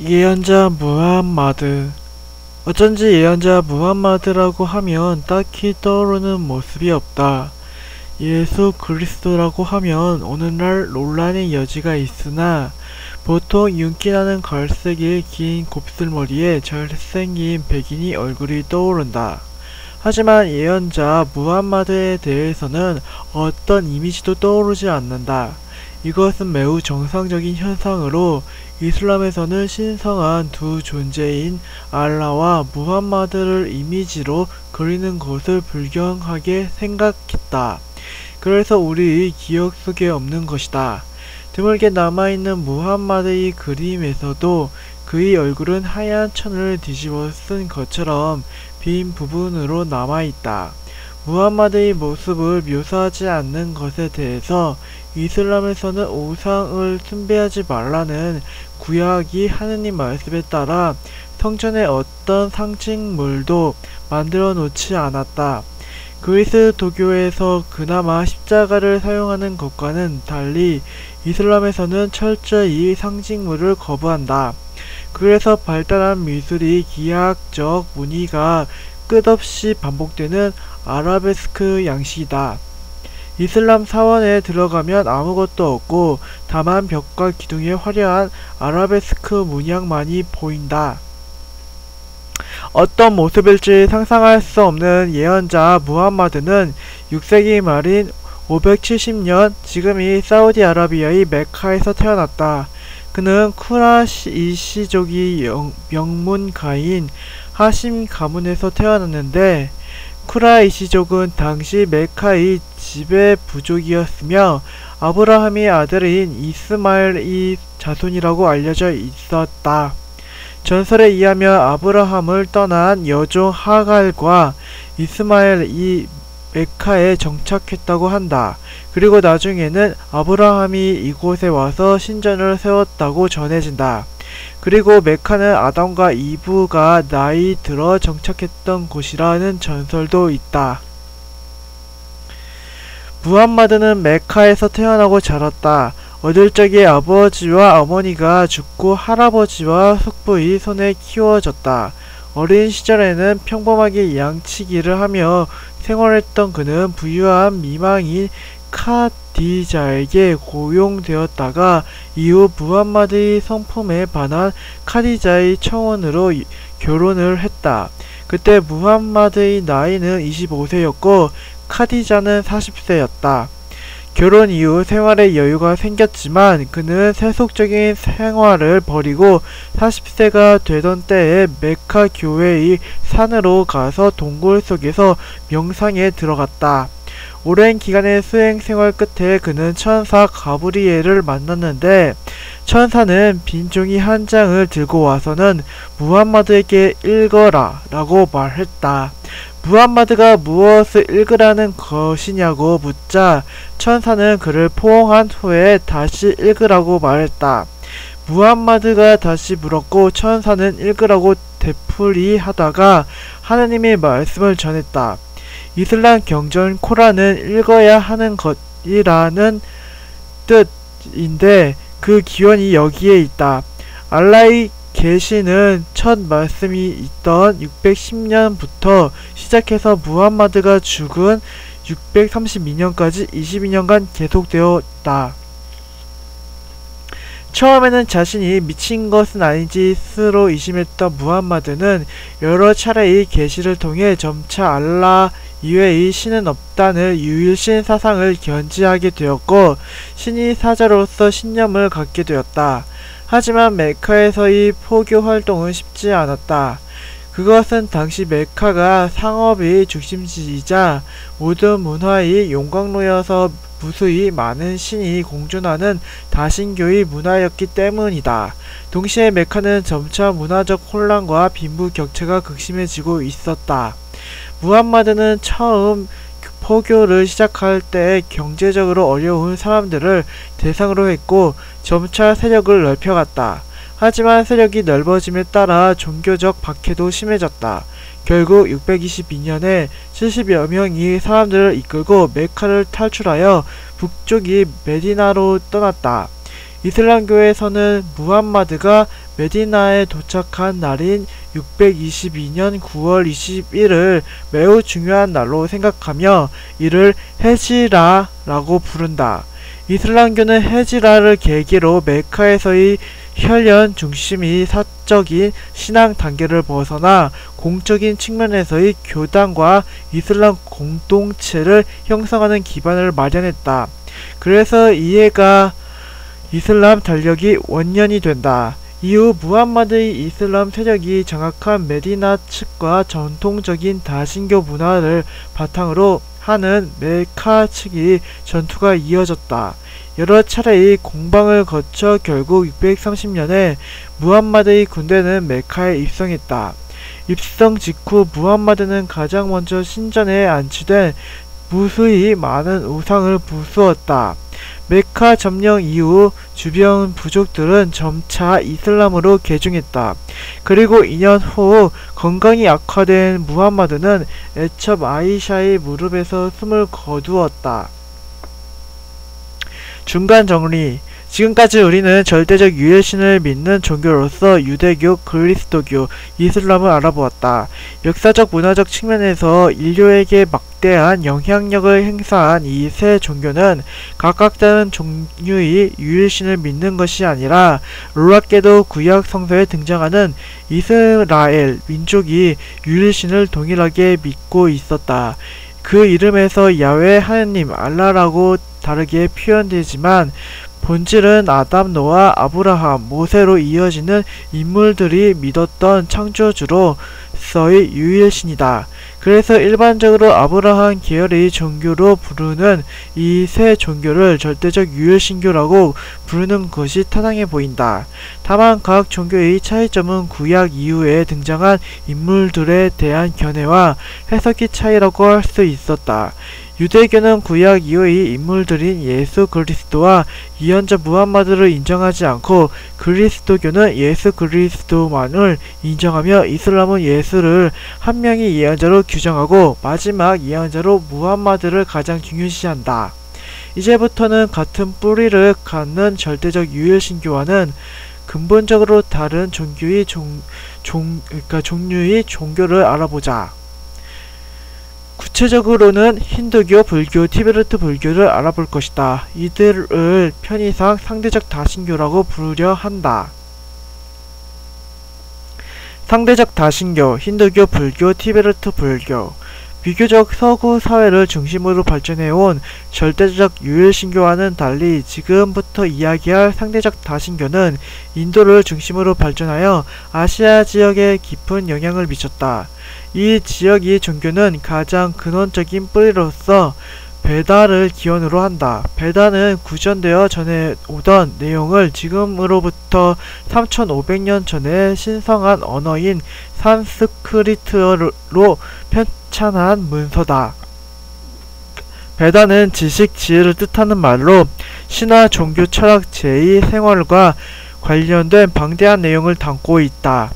예언자 무함마드. 어쩐지 예언자 무함마드라고 하면 딱히 떠오르는 모습이 없다. 예수 그리스도라고 하면 오늘날 논란의 여지가 있으나 보통 윤기나는 갈색의 긴 곱슬머리에 잘생긴 백인이 얼굴이 떠오른다. 하지만 예언자 무함마드에 대해서는 어떤 이미지도 떠오르지 않는다. 이것은 매우 정상적인 현상으로 이슬람에서는 신성한 두 존재인 알라와 무함마드를 이미지로 그리는 것을 불경하게 생각했다. 그래서 우리 기억 속에 없는 것이다. 드물게 남아있는 무함마드의 그림에서도 그의 얼굴은 하얀 천을 뒤집어 쓴 것처럼 빈 부분으로 남아있다. 무함마드의 모습을 묘사하지 않는 것에 대해서 이슬람에서는 우상을 숭배하지 말라는 구약이 하느님 말씀에 따라 성전에 어떤 상징물도 만들어 놓지 않았다. 그리스도교에서 그나마 십자가를 사용하는 것과는 달리 이슬람에서는 철저히 상징물을 거부한다. 그래서 발달한 미술이 기하학적 무늬가 끝없이 반복되는 아라베스크 양식이다. 이슬람 사원에 들어가면 아무것도 없고 다만 벽과 기둥에 화려한 아라베스크 문양만이 보인다. 어떤 모습일지 상상할 수 없는 예언자 무함마드는 6세기 말인 570년 지금이 사우디아라비아의 메카에서 태어났다. 그는 쿠라이시족의 명문가인 하심 가문에서 태어났는데 쿠라이시족은 당시 메카의 지배 부족이었으며 아브라함의 아들인 이스마엘의 자손이라고 알려져 있었다. 전설에 의하면 아브라함을 떠난 여종 하갈과 이스마엘이 메카에 정착했다고 한다. 그리고 나중에는 아브라함이 이곳에 와서 신전을 세웠다고 전해진다. 그리고 메카는 아담과 이브가 나이 들어 정착했던 곳이라는 전설도 있다. 무함마드는 메카에서 태어나고 자랐다. 어릴 적에 아버지와 어머니가 죽고 할아버지와 숙부의 손에 키워졌다. 어린 시절에는 평범하게 양치기를 하며 생활했던 그는 부유한 미망인 카디자에게 고용되었다가 이후 무함마드의 성품에 반한 카디자의 청혼으로 결혼을 했다. 그때 무함마드의 나이는 25세였고 카디자는 40세였다. 결혼 이후 생활에 여유가 생겼지만 그는 세속적인 생활을 버리고 40세가 되던 때에 메카 교회의 산으로 가서 동굴 속에서 명상에 들어갔다. 오랜 기간의 수행 생활 끝에 그는 천사 가브리엘을 만났는데 천사는 빈 종이 한 장을 들고 와서는 무함마드에게 읽어라 라고 말했다. 무함마드가 무엇을 읽으라는 것이냐고 묻자 천사는 그를 포옹한 후에 다시 읽으라고 말했다. 무함마드가 다시 물었고 천사는 읽으라고 되풀이하다가 하느님의 말씀을 전했다. 이슬람 경전 코란은 읽어야 하는 것이라는 뜻인데 그 기원이 여기에 있다. 알라의 계시는 첫 말씀이 있던 610년부터 시작해서 무함마드가 죽은 632년까지 22년간 계속되었다. 처음에는 자신이 미친 것은 아닌지 스스로 의심했던 무함마드는 여러 차례의 계시를 통해 점차 알라 이외의 신은 없다는 유일신 사상을 견지하게 되었고 신이 사자로서 신념을 갖게 되었다. 하지만 메카에서의 포교 활동은 쉽지 않았다. 그것은 당시 메카가 상업의 중심지이자 모든 문화의 용광로여서 무수히 많은 신이 공존하는 다신교의 문화였기 때문이다. 동시에 메카는 점차 문화적 혼란과 빈부격차가 극심해지고 있었다. 무함마드는 처음 포교를 시작할 때 경제적으로 어려운 사람들을 대상으로 했고 점차 세력을 넓혀갔다. 하지만 세력이 넓어짐에 따라 종교적 박해도 심해졌다. 결국 622년에 70여 명이 사람들을 이끌고 메카를 탈출하여 북쪽이 메디나로 떠났다. 이슬람교에서는 무함마드가 메디나에 도착한 날인 622년 9월 21일을 매우 중요한 날로 생각하며 이를 헤지라라고 부른다. 이슬람교는 헤지라를 계기로 메카에서의 혈연 중심이 사적인 신앙 단계를 벗어나 공적인 측면에서의 교단과 이슬람 공동체를 형성하는 기반을 마련했다. 그래서 이해가 이슬람 달력이 원년이 된다. 이후 무함마드의 이슬람 세력이 장악한 메디나 측과 전통적인 다신교 문화를 바탕으로 하는 메카 측이 전투가 이어졌다. 여러 차례의 공방을 거쳐 결국 630년에 무함마드의 군대는 메카에 입성했다. 입성 직후 무함마드는 가장 먼저 신전에 안치된 무수히 많은 우상을 부수었다. 메카 점령 이후 주변 부족들은 점차 이슬람으로 개종했다. 그리고 2년 후 건강이 악화된 무함마드는 애첩 아이샤의 무릎에서 숨을 거두었다. 중간 정리. 지금까지 우리는 절대적 유일신을 믿는 종교로서 유대교, 그리스도교, 이슬람을 알아보았다. 역사적 문화적 측면에서 인류에게 막대한 영향력을 행사한 이 세 종교는 각각 다른 종류의 유일신을 믿는 것이 아니라 놀랍게도 구약 성서에 등장하는 이스라엘 민족이 유일신을 동일하게 믿고 있었다. 그 이름에서 야훼 하느님 알라라고 다르게 표현되지만 본질은 아담, 노아, 아브라함, 모세로 이어지는 인물들이 믿었던 창조주로서의 유일신이다. 그래서 일반적으로 아브라함 계열의 종교로 부르는 이 세 종교를 절대적 유일신교라고 부르는 것이 타당해 보인다. 다만 각 종교의 차이점은 구약 이후에 등장한 인물들에 대한 견해와 해석의 차이라고 할 수 있었다. 유대교는 구약 이후의 인물들인 예수 그리스도와 예언자 무함마드를 인정하지 않고 그리스도교는 예수 그리스도만을 인정하며 이슬람은 예수를 한 명의 예언자로 규정하고 마지막 예언자로 무함마드를 가장 중요시한다. 이제부터는 같은 뿌리를 갖는 절대적 유일신교와는 근본적으로 다른 종류의 종교를 알아보자. 구체적으로는 힌두교, 불교, 티베르트 불교를 알아볼 것이다. 이들을 편의상 상대적 다신교라고 부르려 한다. 상대적 다신교, 힌두교, 불교, 티베르트 불교. 비교적 서구 사회를 중심으로 발전해온 절대적 유일신교와는 달리 지금부터 이야기할 상대적 다신교는 인도를 중심으로 발전하여 아시아 지역에 깊은 영향을 미쳤다. 이 지역의 종교는 가장 근원적인 뿌리로서 베다를 기원으로 한다. 베다는 구전되어 전해오던 내용을 지금으로부터 3500년 전에 신성한 언어인 산스크리트어로 편찬한 문서다. 베다는 지식, 지혜를 뜻하는 말로 신화, 종교, 철학, 제의, 생활과 관련된 방대한 내용을 담고 있다.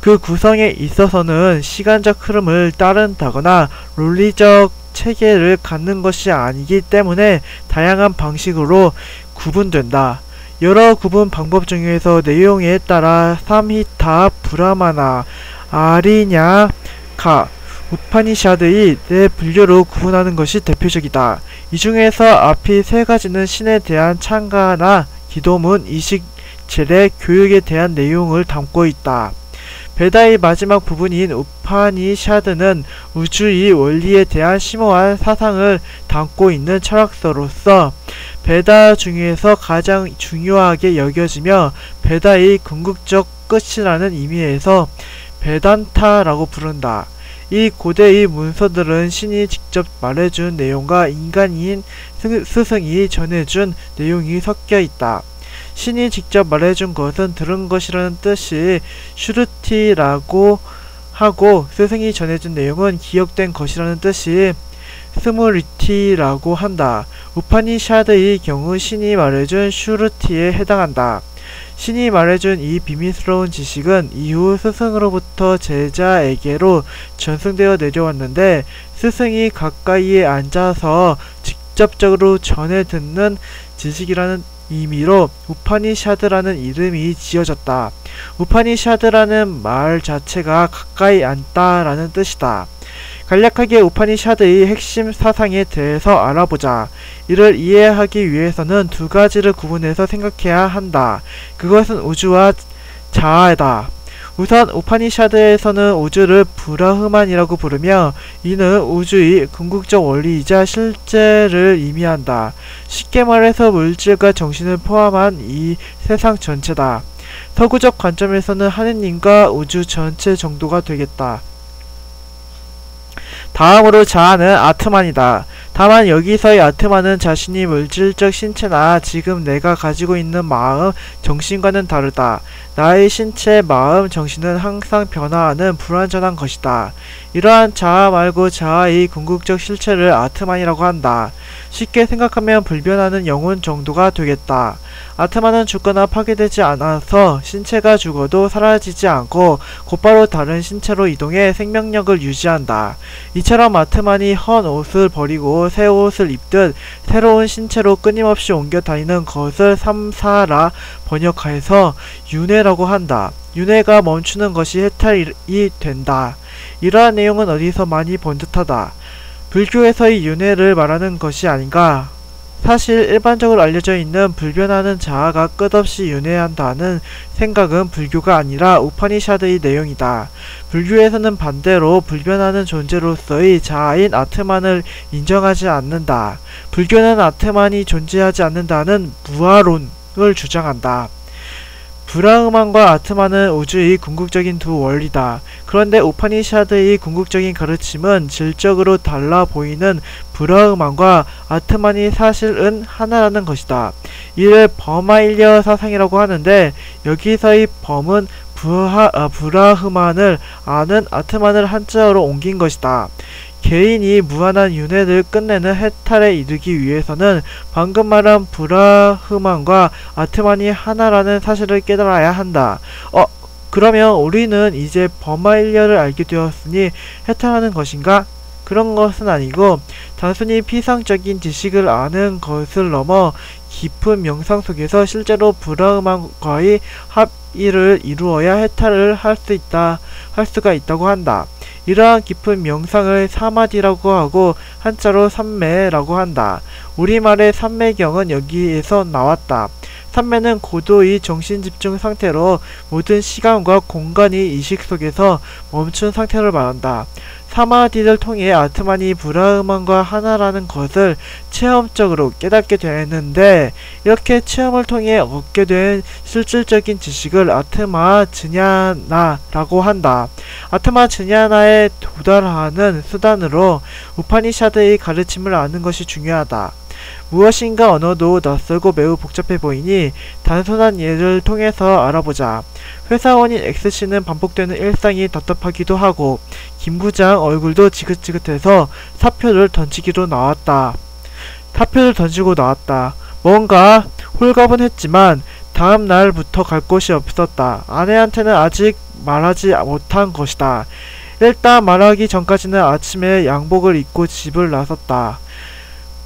그 구성에 있어서는 시간적 흐름을 따른다거나 논리적 체계를 갖는 것이 아니기 때문에 다양한 방식으로 구분된다. 여러 구분 방법 중에서 내용에 따라 삼히타, 브라마나, 아리냐카, 우파니샤드의 네 분류로 구분하는 것이 대표적이다. 이 중에서 앞이 세 가지는 신에 대한 찬가나 기도문, 이식, 제례, 교육에 대한 내용을 담고 있다. 베다의 마지막 부분인 우파니샤드는 우주의 원리에 대한 심오한 사상을 담고 있는 철학서로서 베다 중에서 가장 중요하게 여겨지며 베다의 궁극적 끝이라는 의미에서 베단타라고 부른다. 이 고대의 문서들은 신이 직접 말해준 내용과 인간인 스승이 전해준 내용이 섞여 있다. 신이 직접 말해준 것은 들은 것이라는 뜻이 슈르티라고 하고 스승이 전해준 내용은 기억된 것이라는 뜻이 스무리티라고 한다. 우파니샤드의 경우 신이 말해준 슈르티에 해당한다. 신이 말해준 이 비밀스러운 지식은 이후 스승으로부터 제자에게로 전승되어 내려왔는데 스승이 가까이에 앉아서 직접적으로 전해 듣는 지식이라는 의미로 우파니샤드라는 이름이 지어졌다. 우파니샤드라는 말 자체가 가까이 앉다라는 뜻이다. 간략하게 우파니샤드의 핵심 사상에 대해서 알아보자. 이를 이해하기 위해서는 두 가지를 구분해서 생각해야 한다. 그것은 우주와 자아다. 우선 우파니샤드에서는 우주를 브라흐만이라고 부르며 이는 우주의 궁극적 원리이자 실제를 의미한다. 쉽게 말해서 물질과 정신을 포함한 이 세상 전체다. 서구적 관점에서는 하느님과 우주 전체 정도가 되겠다. 다음으로 자아는 아트만이다. 다만 여기서의 아트만은 자신이 물질적 신체나 지금 내가 가지고 있는 마음, 정신과는 다르다. 나의 신체, 마음, 정신은 항상 변화하는 불완전한 것이다. 이러한 자아 말고 자아의 궁극적 실체를 아트만이라고 한다. 쉽게 생각하면 불변하는 영혼 정도가 되겠다. 아트만은 죽거나 파괴되지 않아서 신체가 죽어도 사라지지 않고 곧바로 다른 신체로 이동해 생명력을 유지한다. 이처럼 아트만이 헌 옷을 버리고 새 옷을 입듯 새로운 신체로 끊임없이 옮겨 다니는 것을 삼사라 번역해서 윤회라고 한다. 윤회가 멈추는 것이 해탈이 된다. 이러한 내용은 어디서 많이 본 듯하다. 불교에서의 윤회를 말하는 것이 아닌가? 사실 일반적으로 알려져 있는 불변하는 자아가 끝없이 윤회한다는 생각은 불교가 아니라 우파니샤드의 내용이다. 불교에서는 반대로 불변하는 존재로서의 자아인 아트만을 인정하지 않는다. 불교는 아트만이 존재하지 않는다는 무아론을 주장한다. 브라흐만과 아트만은 우주의 궁극적인 두 원리다. 그런데 우파니샤드의 궁극적인 가르침은 질적으로 달라 보이는 브라흐만과 아트만이 사실은 하나라는 것이다. 이를 버마일려 사상이라고 하는데 여기서의 범은 브라흐만을 아는 아트만을 한자어로 옮긴 것이다. 개인이 무한한 윤회를 끝내는 해탈에 이르기 위해서는 방금 말한 브라흐만과 아트만이 하나라는 사실을 깨달아야 한다. 그러면 우리는 이제 버마일려를 알게 되었으니 해탈하는 것인가? 그런 것은 아니고 단순히 피상적인 지식을 아는 것을 넘어 깊은 명상 속에서 실제로 브라흐만과의 합의를 이루어야 해탈을 할 수가 있다고 한다. 이러한 깊은 명상을 사마디라고 하고 한자로 삼매라고 한다. 우리말의 삼매경은 여기에서 나왔다. 삼매는 고도의 정신집중 상태로 모든 시간과 공간이 의식 속에서 멈춘 상태를 말한다. 사마디를 통해 아트만이 브라흐만과 하나라는 것을 체험적으로 깨닫게 되는데 이렇게 체험을 통해 얻게 된 실질적인 지식을 아트마 즈냐나라고 한다. 아트마 즈냐나에 도달하는 수단으로 우파니샤드의 가르침을 아는 것이 중요하다. 무엇인가 언어도 낯설고 매우 복잡해 보이니 단순한 예를 통해서 알아보자. 회사원인 X씨는 반복되는 일상이 답답하기도 하고 김 부장 얼굴도 지긋지긋해서 사표를 던지고 나왔다. 뭔가 홀가분했지만 다음 날부터 갈 곳이 없었다. 아내한테는 아직 말하지 못한 것이다. 일단 말하기 전까지는 아침에 양복을 입고 집을 나섰다.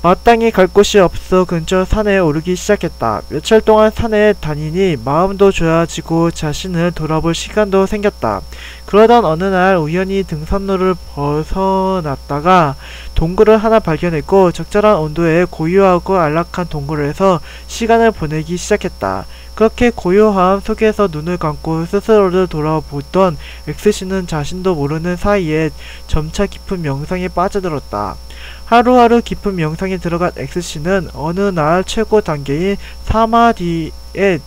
마땅히 갈 곳이 없어 근처 산에 오르기 시작했다. 며칠 동안 산에 다니니 마음도 좋아지고 자신을 돌아볼 시간도 생겼다. 그러던 어느 날 우연히 등산로를 벗어났다가 동굴을 하나 발견했고 적절한 온도에 고요하고 안락한 동굴에서 시간을 보내기 시작했다. 그렇게 고요함 속에서 눈을 감고 스스로를 돌아보던 X씨는 자신도 모르는 사이에 점차 깊은 명상에 빠져들었다. 하루하루 깊은 명상에 들어간 X씨는 어느 날 최고 단계인 사마디에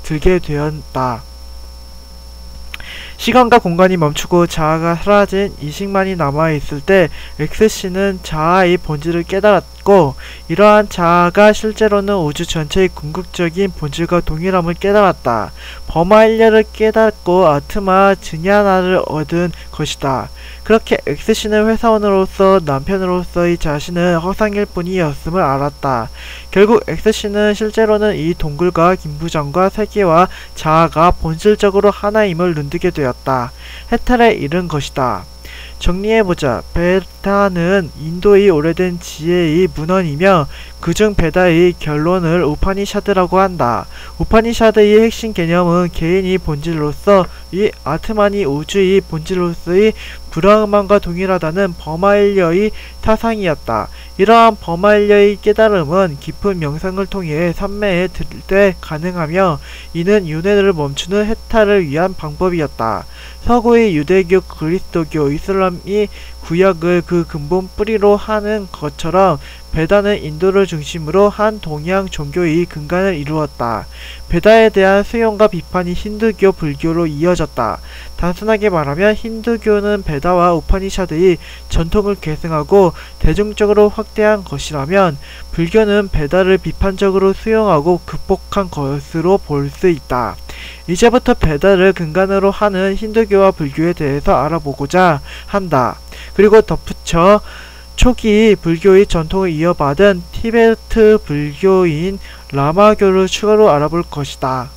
들게 되었다. 시간과 공간이 멈추고 자아가 사라진 이식만이 남아있을 때 X씨는 자아의 본질을 깨달았고 이러한 자아가 실제로는 우주 전체의 궁극적인 본질과 동일함을 깨달았다. 버마일려를 깨닫고 아트마 즈냐나를 얻은 것이다. 그렇게 X씨는 회사원으로서 남편으로서의 자신은 허상일 뿐이었음을 알았다. 결국 X씨는 실제로는 이 동굴과 김부장과 세계와 자아가 본질적으로 하나임을 눈뜨게 되었다. 해탈에 이른 것이다. 정리해보자. 기타는 인도의 오래된 지혜의 문헌이며 그중 베다의 결론을 우파니샤드라고 한다. 우파니샤드의 핵심 개념은 개인이 본질로서의 아트만이 우주의 본질로서의 브라흐만과 동일하다는 버마일려의 사상이었다. 이러한 버마일려의 깨달음은 깊은 명상을 통해 삼매에 들 때 가능하며 이는 윤회를 멈추는 해탈을 위한 방법이었다. 서구의 유대교, 그리스도교, 이슬람이 구약을 그 근본 뿌리로 하는 것처럼 베다는 인도를 중심으로 한 동양 종교의 근간을 이루었다. 베다에 대한 수용과 비판이 힌두교, 불교로 이어졌다. 단순하게 말하면 힌두교는 베다와 우파니샤드의 전통을 계승하고 대중적으로 확대한 것이라면 불교는 베다를 비판적으로 수용하고 극복한 것으로 볼 수 있다. 이제부터 베다를 근간으로 하는 힌두교와 불교에 대해서 알아보고자 한다. 그리고 덧붙여 초기 불교의 전통을 이어받은 티베트 불교인 라마교를 추가로 알아볼 것이다.